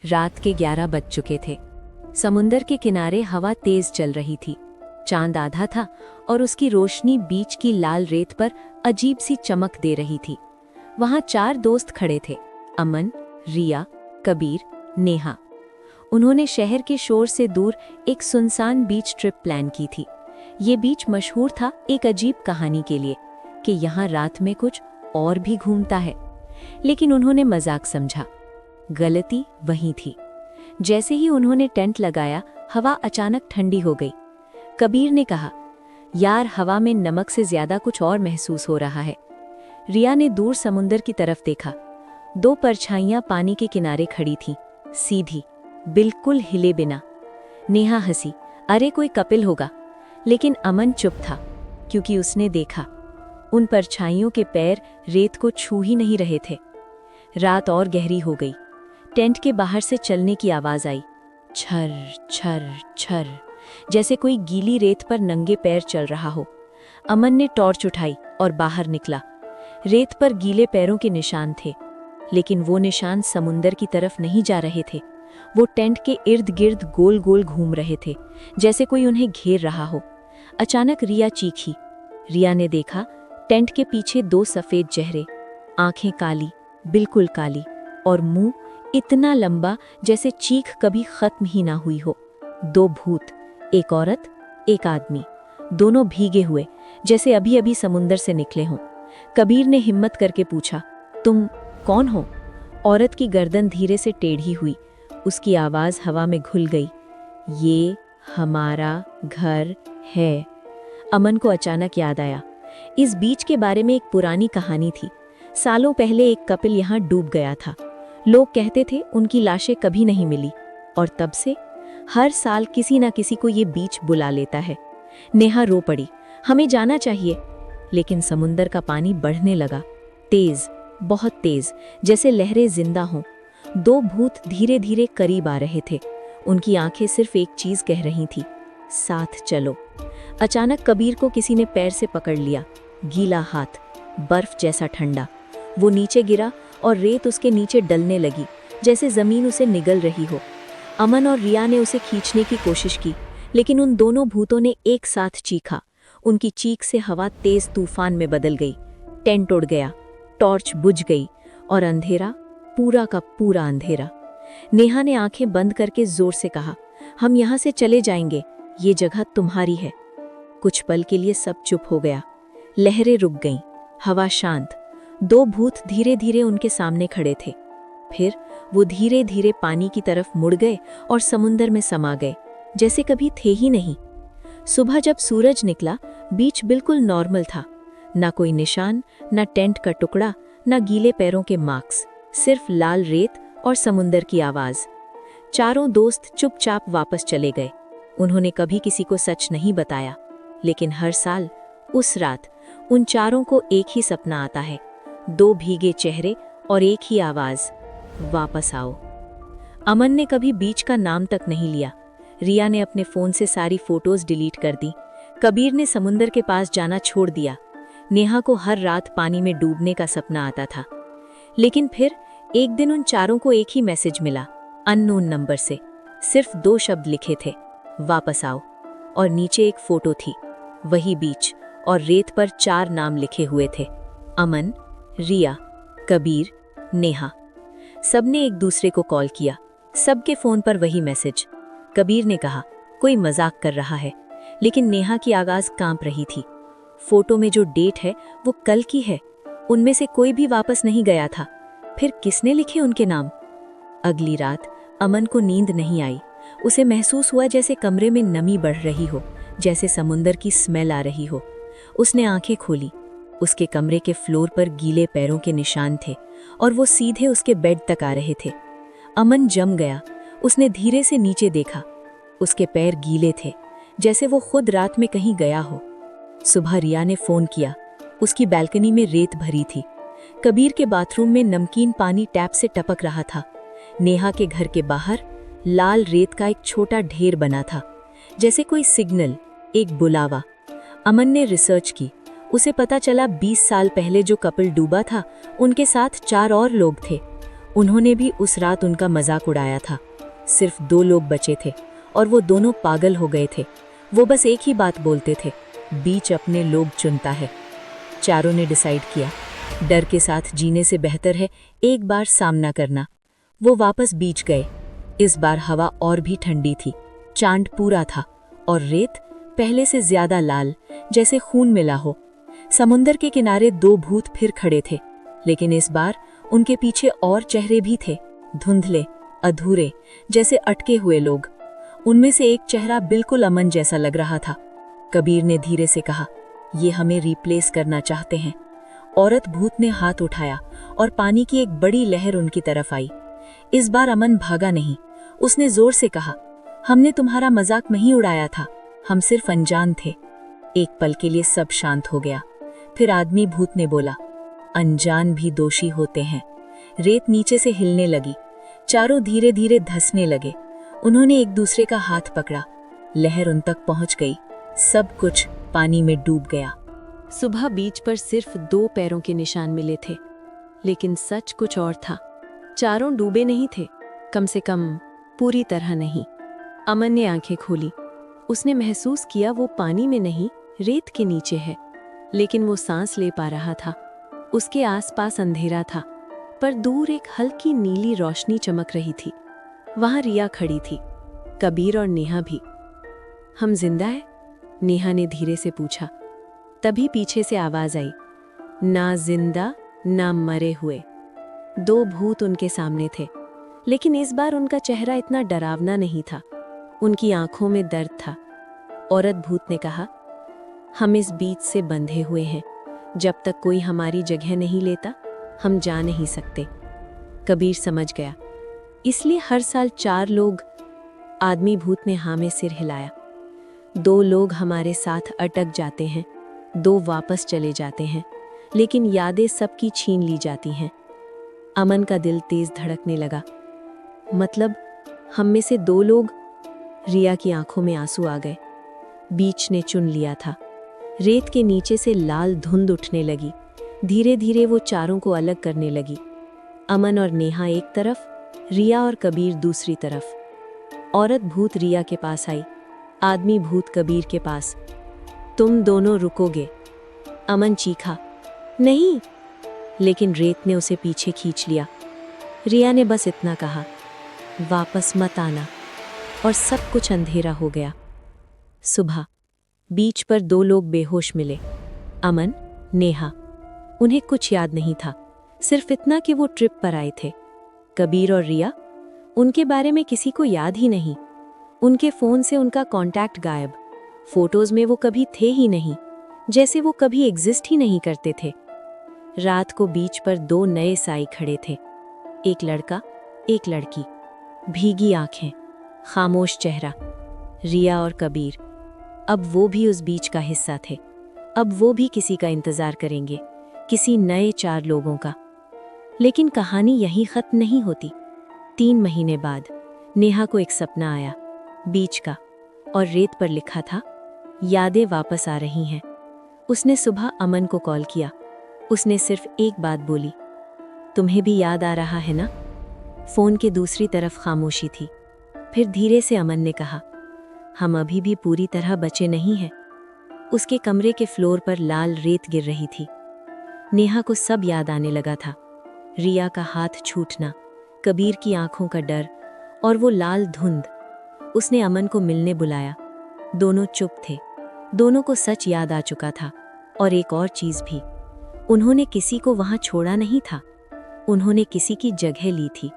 रात के 11 बज चुके थे। समुंदर के किनारे हवा तेज चल रही थी। चांद आधा था और उसकी रोशनी बीच की लाल रेत पर अजीब सी चमक दे रही थी। वहां 4 दोस्त खड़े थे, अमन, रिया, कबीर, नेहा। उन्होंने शहर के शोर से दूर एक सुनसान बीच ट्रिप प्लान की थी। ये बीच मशहूर था एक अजीब कहानी के लिए कि यहाँ रात में कुछ और भी घूमता है। लेकिन उन्होंने मजाक समझा। गलती वहीं थी। जैसे ही उन्होंने टेंट लगाया, हवा अचानक ठंडी हो गई। कबीर ने कहा, यार हवा में नमक से ज्यादा कुछ और महसूस हो रहा है। रिया ने दूर समुंदर की तरफ देखा। 2 परछाइयां पानी के किनारे खड़ी थीं, सीधी, बिल्कुल हिले बिना। नेहा हंसी, अरे कोई कपिल होगा। लेकिन अमन चुप था, क्योंकि उसने देखा उन परछाइयों के पैर रेत को छू ही नहीं रहे थे। रात और गहरी हो गई। टेंट के बाहर से चलने की आवाज आई, छर छर छर, जैसे कोई गीली रेत पर नंगे पैर चल रहा हो। अमन ने टॉर्च उठाई और बाहर निकला। रेत पर गीले पैरों के निशान थे, लेकिन वो निशान समुंदर की तरफ नहीं जा रहे थे। वो टेंट के इर्द गिर्द गोल गोल घूम रहे थे, जैसे कोई उन्हें घेर रहा हो। अचानक रिया चीखी। रिया ने देखा टेंट के पीछे 2 सफेद चेहरे, आंखें काली, बिल्कुल काली, और मुंह इतना लंबा जैसे चीख कभी खत्म ही ना हुई हो। 2 भूत, एक औरत, एक आदमी, दोनों भीगे हुए, जैसे अभी अभी समुंदर से निकले हों। कबीर ने हिम्मत करके पूछा, तुम कौन हो? औरत की गर्दन धीरे से टेढ़ी हुई। उसकी आवाज हवा में घुल गई, ये हमारा घर है। अमन को अचानक याद आया, इस बीच के बारे में एक पुरानी कहानी थी। सालों पहले एक कपिल यहाँ डूब गया था। लोग कहते थे उनकी लाशें कभी नहीं मिली, और तब से हर साल किसी ना किसी को ये बीच बुला लेता है। नेहा रो पड़ी, हमें जाना चाहिए। लेकिन समुंदर का पानी बढ़ने लगा, तेज, बहुत तेज, जैसे लहरें जिंदा हों। 2 भूत धीरे धीरे करीब आ रहे थे। उनकी आंखें सिर्फ एक चीज कह रही थी, साथ चलो। अचानक कबीर को किसी ने पैर से पकड़ लिया, गीला हाथ, बर्फ जैसा ठंडा। वो नीचे गिरा और रेत उसके नीचे डलने लगी, जैसे जमीन उसे निगल रही हो। अमन और रिया ने उसे खींचने की कोशिश की, लेकिन उन दोनों भूतों ने एक साथ चीखा। उनकी चीख से हवा तेज तूफान में बदल गई। टेंट उड़ गया, टॉर्च बुझ गई, और अंधेरा, पूरा का पूरा अंधेरा। नेहा ने आंखें बंद करके जोर से कहा, हम यहाँ से चले जाएंगे, ये जगह तुम्हारी है। कुछ पल के लिए सब चुप हो गया। लहरें रुक गईं, हवा शांत। 2 भूत धीरे धीरे उनके सामने खड़े थे। फिर वो धीरे धीरे पानी की तरफ मुड़ गए और समुंदर में समा गए, जैसे कभी थे ही नहीं। सुबह जब सूरज निकला, बीच बिल्कुल नॉर्मल था। ना कोई निशान, ना टेंट का टुकड़ा, ना गीले पैरों के मार्क्स, सिर्फ लाल रेत और समुंदर की आवाज। चारों दोस्त चुपचाप वापस चले गए। उन्होंने कभी किसी को सच नहीं बताया, लेकिन हर साल उस रात उन चारों को एक ही सपना आता है, 2 भीगे चेहरे और एक ही आवाज, वापस आओ। अमन ने कभी बीच का नाम तक नहीं लिया। रिया ने अपने फोन से सारी फोटोज डिलीट कर दी। कबीर ने समुंदर के पास जाना छोड़ दिया। नेहा को हर रात पानी में डूबने का सपना आता था। लेकिन फिर एक दिन उन चारों को एक ही मैसेज मिला, अननोन नंबर से। सिर्फ 2 शब्द लिखे थे, वापस आओ, और नीचे एक फोटो थी, वही बीच, और रेत पर 4 नाम लिखे हुए थे, अमन, रिया, कबीर, नेहा। सबने एक दूसरे को कॉल किया, सबके फोन पर वही मैसेज। कबीर ने कहा, कोई मजाक कर रहा है, लेकिन नेहा की आवाज कांप रही थी। फोटो में जो डेट है वो कल की है। उनमें से कोई भी वापस नहीं गया था। फिर किसने लिखे उनके नाम? अगली रात अमन को नींद नहीं आई। उसे महसूस हुआ जैसे कमरे में नमी बढ़ रही हो, जैसे समुंदर की स्मेल आ रही हो। उसने आंखें खोली। उसके कमरे के फ्लोर पर गीले पैरों के निशान थे, और वो सीधे उसके बेड तक आ रहे थे। अमन जम गया। उसने धीरे से नीचे देखा। उसके पैर गीले थे, जैसे वो खुद रात में कहीं गया हो। सुबह रिया ने फोन किया। उसकी बालकनी में रेत भरी थी। कबीर के बाथरूम में नमकीन पानी टैप से टपक रहा था। नेहा के घर के बाहर लाल रेत का एक छोटा ढेर बना था, जैसे कोई सिग्नल, एक बुलावा। अमन ने रिसर्च की। उसे पता चला 20 साल पहले जो कपिल डूबा था, उनके साथ 4 और लोग थे। उन्होंने भी उस रात उनका मजाक उड़ाया था। सिर्फ 2 लोग बचे थे और वो दोनों पागल हो गए थे। वो बस एक ही बात बोलते थे, बीच अपने लोग चुनता है। चारों ने डिसाइड किया, डर के साथ जीने से बेहतर है एक बार सामना करना। वो वापस बीच गए। इस बार हवा और भी ठंडी थी, चांद पूरा था और रेत पहले से ज्यादा लाल, जैसे खून मिला हो। समुंदर के किनारे 2 भूत फिर खड़े थे, लेकिन इस बार उनके पीछे और चेहरे भी थे, धुंधले, अधूरे, जैसे अटके हुए लोग। उनमें से एक चेहरा बिल्कुल अमन जैसा लग रहा था। कबीर ने धीरे से कहा, ये हमें रिप्लेस करना चाहते हैं। औरत भूत ने हाथ उठाया और पानी की एक बड़ी लहर उनकी तरफ आई। इस बार अमन भागा नहीं। उसने जोर से कहा, हमने तुम्हारा मजाक नहीं उड़ाया था, हम सिर्फ अनजान थे। एक पल के लिए सब शांत हो गया। फिर आदमी भूत ने बोला, अनजान भी दोषी होते हैं। रेत नीचे से हिलने लगी, चारों धीरे धीरे धंसने लगे। उन्होंने एक दूसरे का हाथ पकड़ा, लहर उन तक पहुंच गई, सब कुछ पानी में डूब गया। सुबह बीच पर सिर्फ 2 पैरों के निशान मिले थे, लेकिन सच कुछ और था। चारों डूबे नहीं थे, कम से कम पूरी तरह नहीं। अमन ने आंखें खोली। उसने महसूस किया वो पानी में नहीं, रेत के नीचे है, लेकिन वो सांस ले पा रहा था। उसके आसपास अंधेरा था, पर दूर एक हल्की नीली रोशनी चमक रही थी। वहां रिया खड़ी थी, कबीर और नेहा भी। हम जिंदा हैं? नेहा ने धीरे से पूछा। तभी पीछे से आवाज आई, ना जिंदा ना मरे हुए। 2 भूत उनके सामने थे, लेकिन इस बार उनका चेहरा इतना डरावना नहीं था। उनकी आंखों में दर्द था। औरत भूत ने कहा, हम इस बीच से बंधे हुए हैं। जब तक कोई हमारी जगह नहीं लेता, हम जा नहीं सकते। कबीर समझ गया, इसलिए हर साल 4 लोग। आदमी भूत ने हाँ में सिर हिलाया। 2 लोग हमारे साथ अटक जाते हैं, 2 वापस चले जाते हैं, लेकिन यादें सबकी छीन ली जाती हैं। अमन का दिल तेज धड़कने लगा। मतलब हम में से 2 लोग? रिया की आंखों में आंसू आ गए। बीच ने चुन लिया था। रेत के नीचे से लाल धुंध उठने लगी। धीरे धीरे वो चारों को अलग करने लगी। अमन और नेहा एक तरफ, रिया और कबीर दूसरी तरफ। औरत भूत रिया के पास आई, आदमी भूत कबीर के पास। तुम दोनों रुकोगे? अमन चीखा, नहीं, लेकिन रेत ने उसे पीछे खींच लिया। रिया ने बस इतना कहा, वापस मत आना, और सब कुछ अंधेरा हो गया। सुबह बीच पर 2 लोग बेहोश मिले, अमन, नेहा। उन्हें कुछ याद नहीं था, सिर्फ इतना कि वो ट्रिप पर आए थे। कबीर और रिया, उनके बारे में किसी को याद ही नहीं। उनके फोन से उनका कांटेक्ट गायब। फोटोज में वो कभी थे ही नहीं, जैसे वो कभी एग्जिस्ट ही नहीं करते थे। रात को बीच पर 2 नए साई खड़े थे, एक लड़का, एक लड़की। भीगी आंखें, खामोश चेहरा। रिया और कबीर। अब वो भी उस बीच का हिस्सा थे। अब वो भी किसी का इंतजार करेंगे, किसी नए 4 लोगों का। लेकिन कहानी यहीं खत्म नहीं होती। 3 महीने बाद नेहा को एक सपना आया, बीच का, और रेत पर लिखा था, यादें वापस आ रही हैं। उसने सुबह अमन को कॉल किया। उसने सिर्फ एक बात बोली, तुम्हें भी याद आ रहा है ना? फोन के दूसरी तरफ खामोशी थी। फिर धीरे से अमन ने कहा, हम अभी भी पूरी तरह बचे नहीं हैं। उसके कमरे के फ्लोर पर लाल रेत गिर रही थी। नेहा को सब याद आने लगा था, रिया का हाथ छूटना, कबीर की आंखों का डर, और वो लाल धुंध। उसने अमन को मिलने बुलाया। दोनों चुप थे, दोनों को सच याद आ चुका था। और एक और चीज भी, उन्होंने किसी को वहां छोड़ा नहीं था, उन्होंने किसी की जगह ली थी।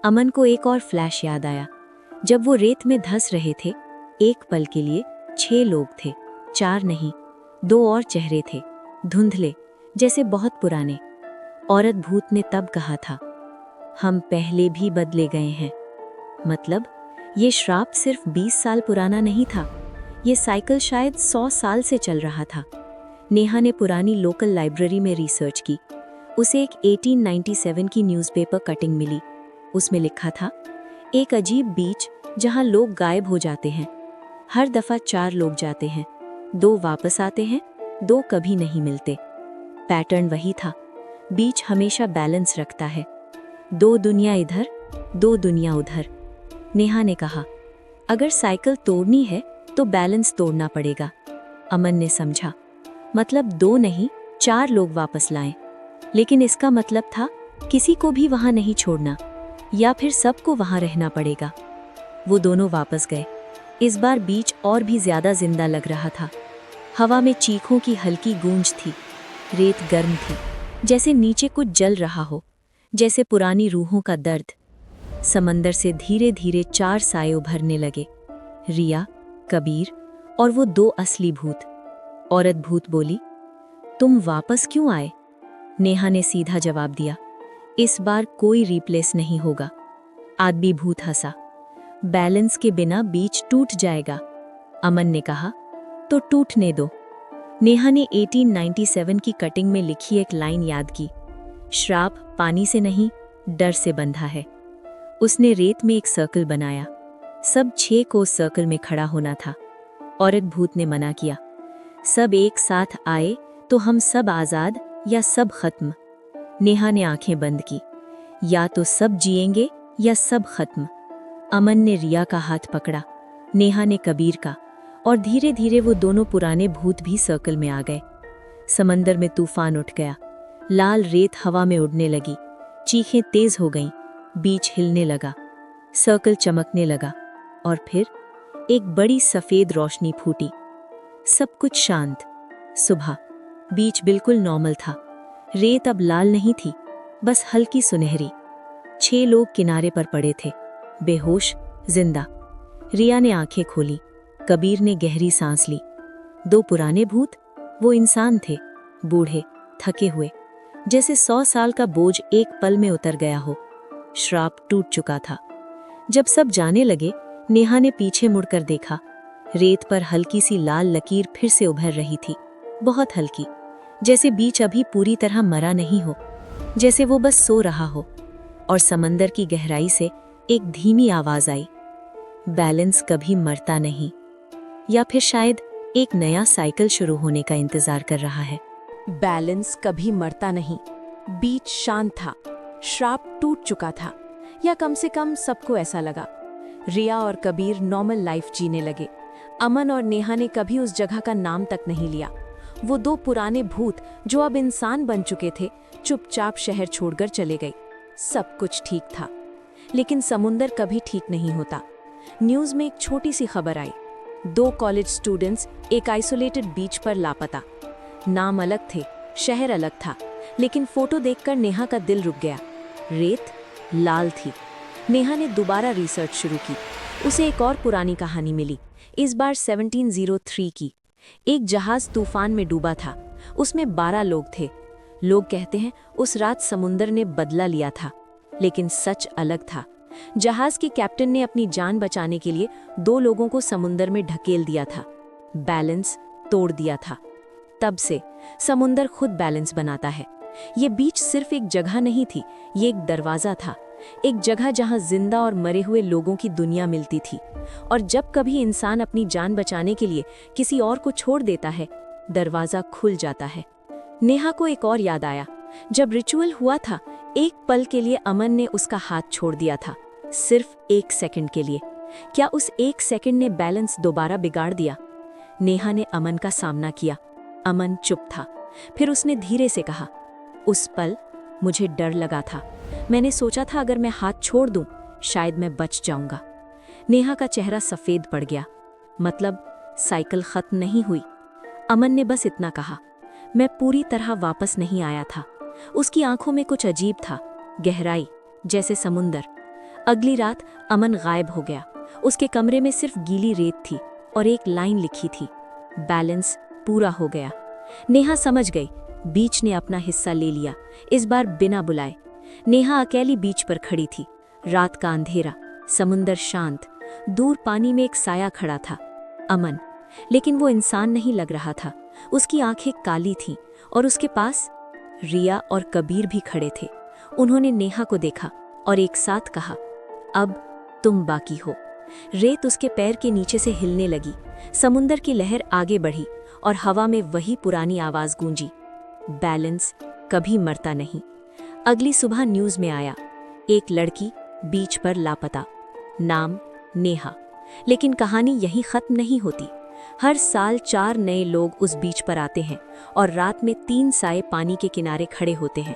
अमन को एक और फ्लैश याद आया, जब वो रेत में धंस रहे थे। एक पल के लिए 6 लोग थे, 4 नहीं, 2 और चेहरे थे, धुंधले, जैसे बहुत पुराने। औरत भूत ने तब कहा था, हम पहले भी बदले गए हैं। मतलब ये श्राप सिर्फ 20 साल पुराना नहीं था, ये साइकिल शायद 100 साल से चल रहा था। नेहा ने पुरानी लोकल लाइब्रेरी में रिसर्च की। उसे एक 1897 की न्यूज़पेपर कटिंग मिली। उसमें लिखा था, एक अजीब बीच जहां लोग गायब हो जाते हैं। हर दफा 4 लोग जाते हैं, 2 वापस आते हैं, 2 कभी नहीं मिलते। पैटर्न वही था, बीच हमेशा बैलेंस रखता है। दो दुनिया इधर, दो दुनिया उधर। नेहा ने कहा, अगर साइकिल तोड़नी है तो बैलेंस तोड़ना पड़ेगा। अमन ने समझा, मतलब दो नहीं 4 लोग वापस लाएं। लेकिन इसका मतलब था किसी को भी वहां नहीं छोड़ना, या फिर सबको वहां रहना पड़ेगा। वो दोनों वापस गए। इस बार बीच और भी ज्यादा जिंदा लग रहा था। हवा में चीखों की हल्की गूंज थी। रेत गर्म थी, जैसे नीचे कुछ जल रहा हो, जैसे पुरानी रूहों का दर्द। समंदर से धीरे धीरे 4 साए उभरने लगे, रिया, कबीर और वो 2 असली भूत। औरत भूत बोली, तुम वापस क्यों आए? नेहा ने सीधा जवाब दिया, इस बार कोई रिप्लेस नहीं होगा। आदमी भूत हंसा, बैलेंस के बिना बीच टूट जाएगा। अमन ने कहा, तो टूटने दो। नेहा ने 1897 की कटिंग में लिखी एक लाइन याद की, श्राप पानी से नहीं डर से बंधा है। उसने रेत में एक सर्कल बनाया। सब 6 को सर्कल में खड़ा होना था। औरत भूत ने मना किया, सब एक साथ आए तो हम सब आजाद या सब खत्म। नेहा ने आंखें बंद की, या तो सब जिएंगे या सब खत्म। अमन ने रिया का हाथ पकड़ा, नेहा ने कबीर का, और धीरे धीरे वो दोनों पुराने भूत भी सर्कल में आ गए। समंदर में तूफान उठ गया। लाल रेत हवा में उड़ने लगी, चीखें तेज हो गईं, बीच हिलने लगा, सर्कल चमकने लगा, और फिर एक बड़ी सफेद रोशनी फूटी। सब कुछ शांत। सुबह। बीच बिल्कुल नॉर्मल था। रेत अब लाल नहीं थी, बस हल्की सुनहरी। 6 लोग किनारे पर पड़े थे, बेहोश, जिंदा। रिया ने आंखें खोली, कबीर ने गहरी सांस ली। 2 पुराने भूत, वो इंसान थे, बूढ़े, थके हुए, जैसे 100 साल का बोझ एक पल में उतर गया हो। श्राप टूट चुका था। जब सब जाने लगे, नेहा ने पीछे मुड़कर देखा। रेत पर हल्की सी लाल लकीर फिर से उभर रही थी, बहुत हल्की, जैसे बीच अभी पूरी तरह मरा नहीं हो, जैसे वो बस सो रहा हो। और समंदर की गहराई से एक धीमी आवाज आई, बैलेंस कभी मरता नहीं। या फिर शायद एक नया साइकिल शुरू होने का इंतजार कर रहा है। बैलेंस कभी मरता नहीं। बीच शांत था, श्राप टूट चुका था, या कम से कम सबको ऐसा लगा। रिया और कबीर नॉर्मल लाइफ जीने लगे। अमन और नेहा ने कभी उस जगह का नाम तक नहीं लिया। वो 2 पुराने भूत जो अब इंसान बन चुके थे, चुपचाप शहर छोड़कर चले गए। सब कुछ ठीक था, लेकिन समुंदर कभी ठीक नहीं होता। न्यूज में एक छोटी सी खबर आई, 2 कॉलेज स्टूडेंट्स एक आइसोलेटेड बीच पर लापता। नाम अलग थे, शहर अलग था, लेकिन फोटो देखकर नेहा का दिल रुक गया। रेत लाल थी। नेहा ने दोबारा रिसर्च शुरू की। उसे एक और पुरानी कहानी मिली, इस बार 1703 की। एक जहाज तूफान में डूबा था, उसमें 12 लोग थे। लोग कहते हैं उस रात समुंदर ने बदला लिया था, लेकिन सच अलग था। जहाज के कैप्टन ने अपनी जान बचाने के लिए 2 लोगों को समुंदर में ढकेल दिया था, बैलेंस तोड़ दिया था। तब से समुंदर खुद बैलेंस बनाता है। ये बीच सिर्फ एक जगह नहीं थी, ये एक दरवाजा था, एक जगह जहां जिंदा और मरे हुए लोगों की दुनिया मिलती थी। और जब कभी इंसान अपनी जान बचाने के लिए किसी और को छोड़ देता है, दरवाजा खुल जाता है। नेहा को एक और याद आया, जब रिचुअल हुआ था, एक पल के लिए अमन ने उसका हाथ छोड़ दिया था, सिर्फ 1 सेकंड के लिए। क्या उस 1 सेकंड ने बैलेंस दोबारा बिगाड़ दिया? नेहा ने अमन का सामना किया। अमन चुप था। फिर उसने धीरे से कहा, उस पल मुझे डर लगा था। मैंने सोचा था अगर मैं हाथ छोड़ दूं, शायद मैं बच जाऊंगा। नेहा का चेहरा सफेद पड़ गया। मतलब साइकिल खत्म नहीं हुई। अमन ने बस इतना कहा, मैं पूरी तरह वापस नहीं आया था। उसकी आंखों में कुछ अजीब था, गहराई, जैसे समुंदर। अगली रात अमन गायब हो गया। उसके कमरे में सिर्फ गीली रेत थी और एक लाइन लिखी थी, बैलेंस पूरा हो गया। नेहा समझ गई, बीच ने अपना हिस्सा ले लिया, इस बार बिना बुलाए। नेहा अकेली बीच पर खड़ी थी। रात का अंधेरा, समुंदर शांत, दूर पानी में एक साया खड़ा था, अमन। लेकिन वो इंसान नहीं लग रहा था। उसकी आंखें काली थीं और उसके पास रिया और कबीर भी खड़े थे। उन्होंने नेहा को देखा और एक साथ कहा, अब तुम बाकी हो। रेत उसके पैर के नीचे से हिलने लगी। समुंदर की लहर आगे बढ़ी और हवा में वही पुरानी आवाज गूंजी, बैलेंस कभी मरता नहीं। अगली सुबह न्यूज में आया, एक लड़की बीच पर लापता। नाम नेहा। लेकिन कहानी यहीं खत्म नहीं होती। हर साल 4 नए लोग उस बीच पर आते हैं और रात में 3 साए पानी के किनारे खड़े होते हैं।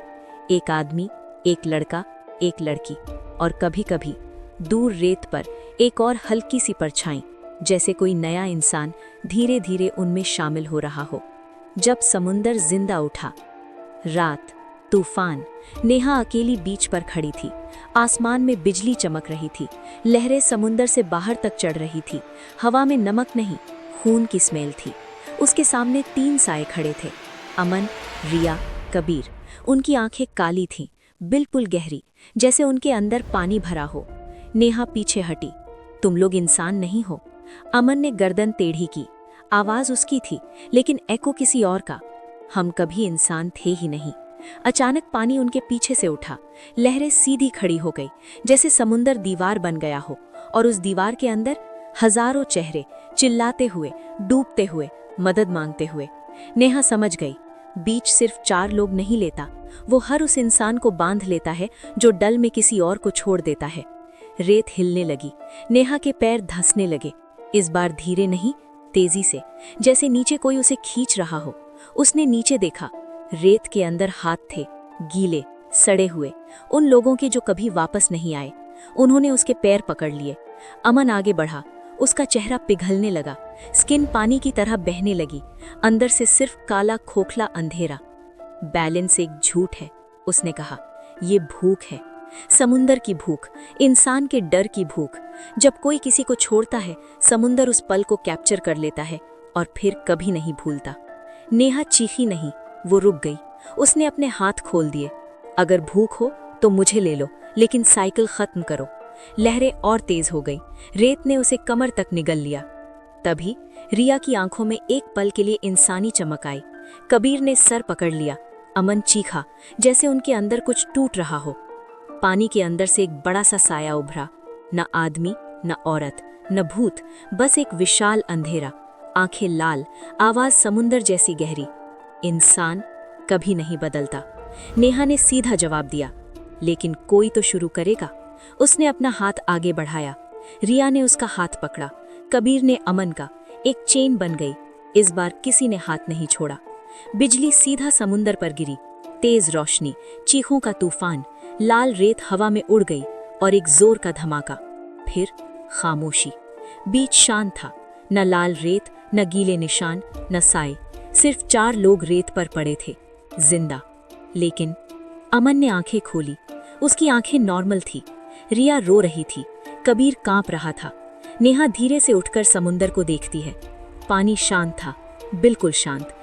एक आदमी, एक लड़का, एक लड़की, और कभी-कभी दूर रेत पर एक और हल्की सी परछाई, जैसे कोई नया इंसान धीरे धीरे उनमें शामिल हो रहा हो। जब समुंदर जिंदा उठा। रात, तूफान। नेहा अकेली बीच पर खड़ी थी। आसमान में बिजली चमक रही थी। लहरें समुंदर से बाहर तक चढ़ रही थी। हवा में नमक नहीं, खून की स्मेल थी। उसके सामने 3 साए खड़े थे। अमन, रिया, कबीर। उनकी आंखें काली थीं, बिल्कुल गहरी, जैसे उनके अंदर पानी भरा हो। नेहा पीछे हटी। तुम लोग इंसान नहीं हो। अमन ने गर्दन टेढ़ी की। आवाज उसकी थी, लेकिन एको किसी और का। हम कभी इंसान थे ही नहीं। अचानक पानी उनके पीछे से उठा। लहरें सीधी खड़ी हो गई, जैसे समुंदर दीवार बन गया हो, और उस दीवार के अंदर हजारों चेहरे, चिल्लाते हुए, डूबते हुए, मदद मांगते हुए। नेहा समझ गई, बीच सिर्फ 4 लोग नहीं लेता, वो हर उस इंसान को बांध लेता है जो डल में किसी और को छोड़ देता है। रेत हिलने लगी। नेहा के पैर धंसने लगे। इस बार धीरे नहीं, तेजी से, जैसे नीचे कोई उसे खींच रहा हो। उसने नीचे देखा। रेत के अंदर हाथ थे, गीले, सड़े हुए, उन लोगों के जो कभी वापस नहीं आए। उन्होंने उसके पैर पकड़ लिए। अमन आगे बढ़ा। उसका चेहरा पिघलने लगा। स्किन पानी की तरह बहने लगी। अंदर से सिर्फ काला खोखला अंधेरा। बैलेंस एक झूठ है, उसने कहा। ये भूख है, समुंदर की भूख, इंसान के डर की भूख। जब कोई किसी को छोड़ता है, समुंदर उस पल को कैप्चर कर लेता है और फिर कभी नहीं भूलता। नेहा चीखी नहीं, वो रुक गई। उसने अपने हाथ खोल दिए। अगर भूख हो तो मुझे ले लो, लेकिन साइकिल खत्म करो। लहरें और तेज हो गई। रेत ने उसे कमर तक निगल लिया। तभी रिया की आंखों में एक पल के लिए इंसानी चमक आई। कबीर ने सर पकड़ लिया। अमन चीखा, जैसे उनके अंदर कुछ टूट रहा हो। पानी के अंदर से एक बड़ा सा साया उभरा। न आदमी, न औरत, न भूत, बस एक विशाल अंधेरा। आंखें लाल, आवाज समुंदर जैसी गहरी। इंसान कभी नहीं बदलता। नेहा ने सीधा जवाब दिया, लेकिन कोई तो शुरू करेगा। उसने अपना हाथ आगे बढ़ाया। रिया ने उसका हाथ पकड़ा। कबीर ने अमन का। एक चेन बन गई। इस बार किसी ने हाथ नहीं छोड़ा। बिजली सीधा समुंदर पर गिरी। तेज रोशनी, चीखों का तूफान। लाल रेत हवा में उड़ गई और एक जोर का धमाका। फिर खामोशी। बीच शांत था। न लाल रेत, न गीले निशान, न साए। सिर्फ 4 लोग रेत पर पड़े थे, जिंदा। लेकिन अमन ने आंखें खोली। उसकी आंखें नॉर्मल थी। रिया रो रही थी। कबीर कांप रहा था। नेहा धीरे से उठकर समुंदर को देखती है। पानी शांत था, बिल्कुल शांत,